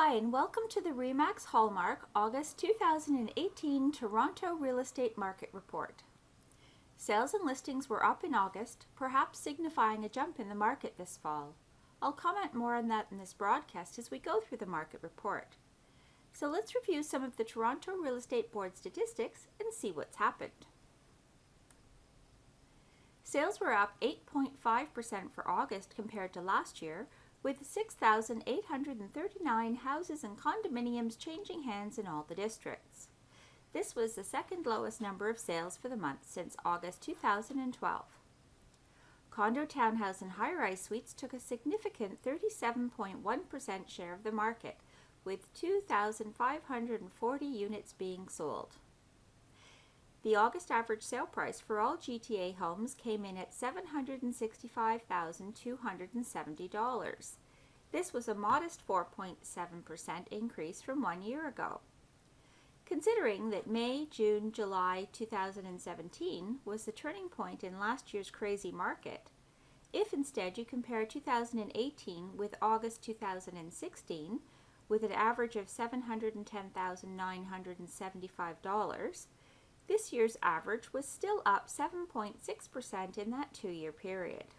Hi, and welcome to the REMAX Hallmark August 2018 Toronto Real Estate Market Report. Sales and listings were up in August, perhaps signifying a jump in the market this fall. I'll comment more on that in this broadcast as we go through the market report. So let's review some of the Toronto Real Estate Board statistics and see what's happened. Sales were up 8.5% for August compared to last year, with 6,839 houses and condominiums changing hands in all the districts. This was the second lowest number of sales for the month since August 2012. Condo, townhouse, and high-rise suites took a significant 37.1% share of the market, with 2,540 units being sold. The August average sale price for all GTA homes came in at $765,270. This was a modest 4.7% increase from 1 year ago. Considering that May, June, July 2017 was the turning point in last year's crazy market, if instead you compare 2018 with August 2016, with an average of $710,975, this year's average was still up 7.6% in that 2-year period.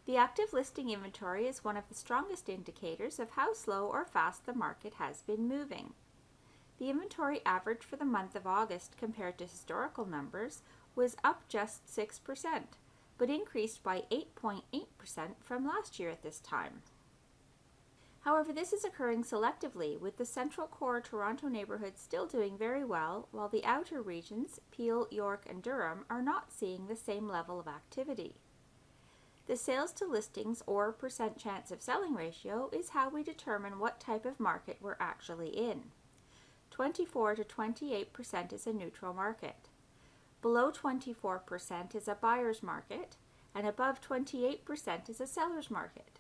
The active listing inventory is one of the strongest indicators of how slow or fast the market has been moving. The inventory average for the month of August compared to historical numbers was up just 6%, but increased by 8.8% from last year at this time. However, this is occurring selectively, with the central core Toronto neighbourhoods still doing very well, while the outer regions, Peel, York, and Durham, are not seeing the same level of activity. The sales to listings, or percent chance of selling ratio, is how we determine what type of market we're actually in. 24 to 28% is a neutral market. Below 24% is a buyer's market, and above 28% is a seller's market.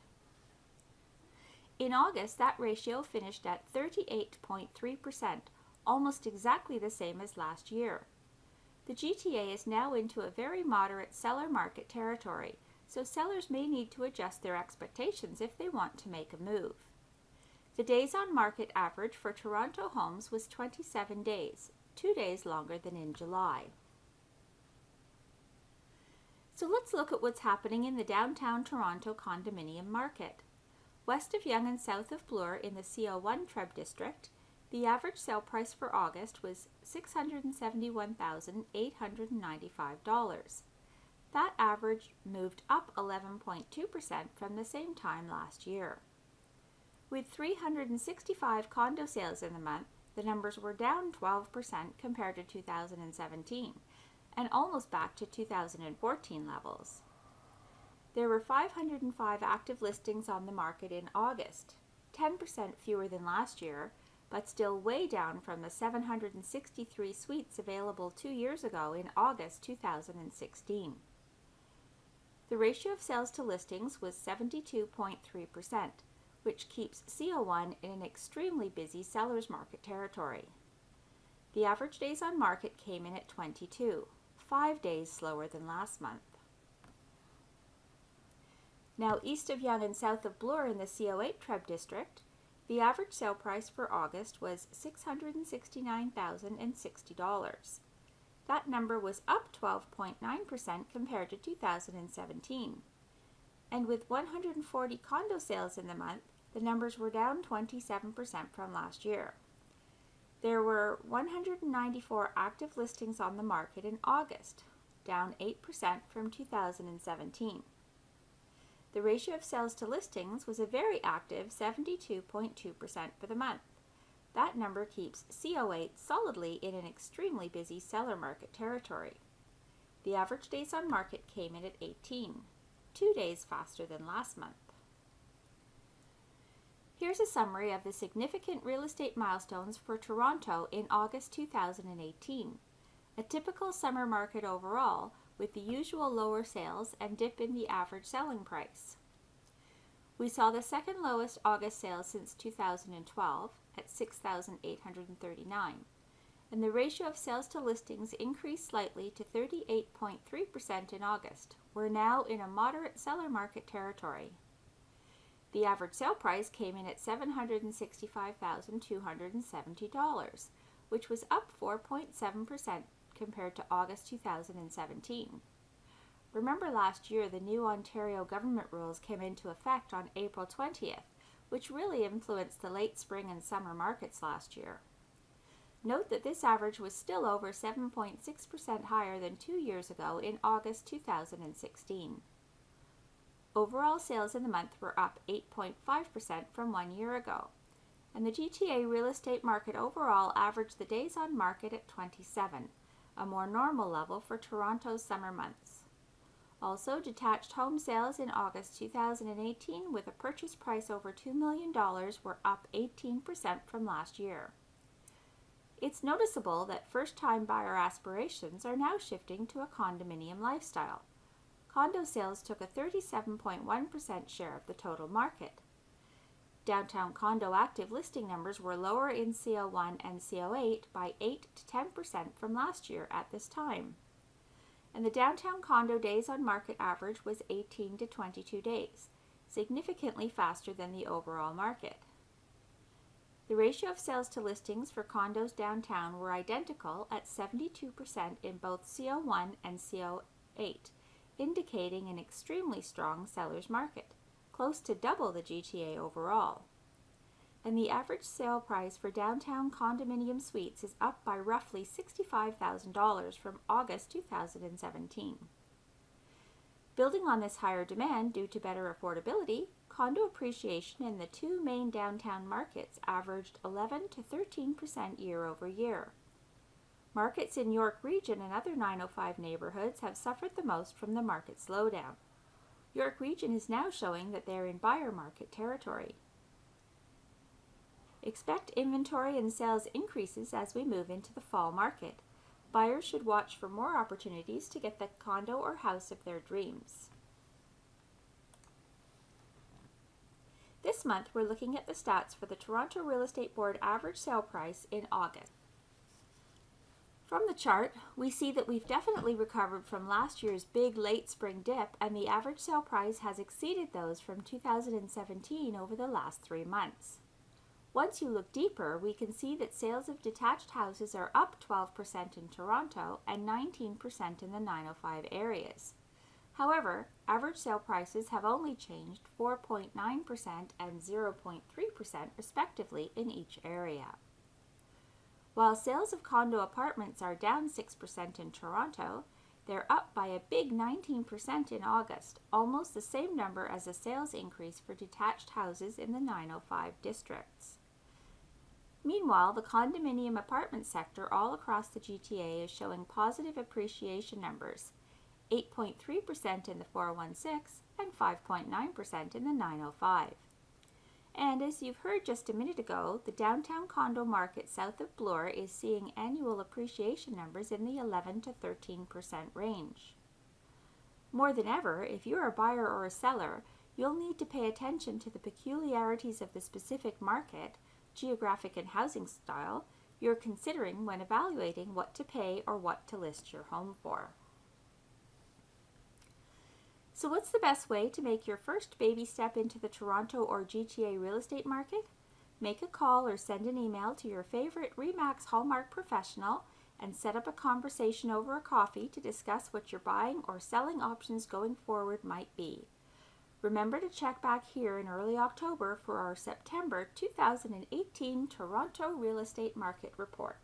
In August, that ratio finished at 38.3%, almost exactly the same as last year. The GTA is now into a very moderate seller market territory, so sellers may need to adjust their expectations if they want to make a move. The days on market average for Toronto homes was 27 days, 2 days longer than in July. So let's look at what's happening in the downtown Toronto condominium market. West of Yonge and south of Bloor in the CO1 Treb district, the average sale price for August was $671,895. That average moved up 11.2% from the same time last year. With 365 condo sales in the month, the numbers were down 12% compared to 2017, and almost back to 2014 levels. There were 505 active listings on the market in August, 10% fewer than last year, but still way down from the 763 suites available 2 years ago in August 2016. The ratio of sales to listings was 72.3%, which keeps CO1 in an extremely busy seller's market territory. The average days on market came in at 22, 5 days slower than last month. Now, east of Yonge and south of Bloor in the CO8 Treb district, the average sale price for August was $669,060. That number was up 12.9% compared to 2017. And with 140 condo sales in the month, the numbers were down 27% from last year. There were 194 active listings on the market in August, down 8% from 2017. The ratio of sales to listings was a very active 72.2% for the month. That number keeps CO8 solidly in an extremely busy seller market territory. The average days on market came in at 18, 2 days faster than last month. Here's a summary of the significant real estate milestones for Toronto in August 2018. A typical summer market overall, with the usual lower sales and dip in the average selling price. We saw the second lowest August sales since 2012 at 6,839, and the ratio of sales to listings increased slightly to 38.3% in August. We're now in a moderate seller market territory. The average sale price came in at $765,270, which was up 4.7% compared to August 2017. Remember last year the new Ontario government rules came into effect on April 20th, which really influenced the late spring and summer markets last year. Note that this average was still over 7.6% higher than 2 years ago in August 2016. Overall sales in the month were up 8.5% from 1 year ago, and the GTA real estate market overall averaged the days on market at 27, a more normal level for Toronto's summer months. Also, detached home sales in August 2018 with a purchase price over $2 million were up 18% from last year. It's noticeable that first-time buyer aspirations are now shifting to a condominium lifestyle. Condo sales took a 37.1% share of the total market. Downtown condo active listing numbers were lower in CO1 and CO8 by 8 to 10% from last year at this time. And the downtown condo days on market average was 18 to 22 days, significantly faster than the overall market. The ratio of sales to listings for condos downtown were identical at 72% in both CO1 and CO8, indicating an extremely strong seller's market, close to double the GTA overall. And the average sale price for downtown condominium suites is up by roughly $65,000 from August 2017. Building on this higher demand due to better affordability, condo appreciation in the two main downtown markets averaged 11 to 13% year over year. Markets in York Region and other 905 neighborhoods have suffered the most from the market slowdown. York Region is now showing that they're in buyer market territory. Expect inventory and sales increases as we move into the fall market. Buyers should watch for more opportunities to get the condo or house of their dreams. This month, we're looking at the stats for the Toronto Real Estate Board average sale price in August. From the chart, we see that we've definitely recovered from last year's big late spring dip, and the average sale price has exceeded those from 2017 over the last 3 months. Once you look deeper, we can see that sales of detached houses are up 12% in Toronto and 19% in the 905 areas. However, average sale prices have only changed 4.9% and 0.3% respectively in each area. While sales of condo apartments are down 6% in Toronto, they're up by a big 19% in August, almost the same number as the sales increase for detached houses in the 905 districts. Meanwhile, the condominium apartment sector all across the GTA is showing positive appreciation numbers, 8.3% in the 416 and 5.9% in the 905. And as you've heard just a minute ago, the downtown condo market south of Bloor is seeing annual appreciation numbers in the 11 to 13% range. More than ever, if you're a buyer or a seller, you'll need to pay attention to the peculiarities of the specific market, geographic and housing style you're considering when evaluating what to pay or what to list your home for. So what's the best way to make your first baby step into the Toronto or GTA real estate market? Make a call or send an email to your favorite REMAX Hallmark professional and set up a conversation over a coffee to discuss what your buying or selling options going forward might be. Remember to check back here in early October for our September 2018 Toronto Real Estate Market Report.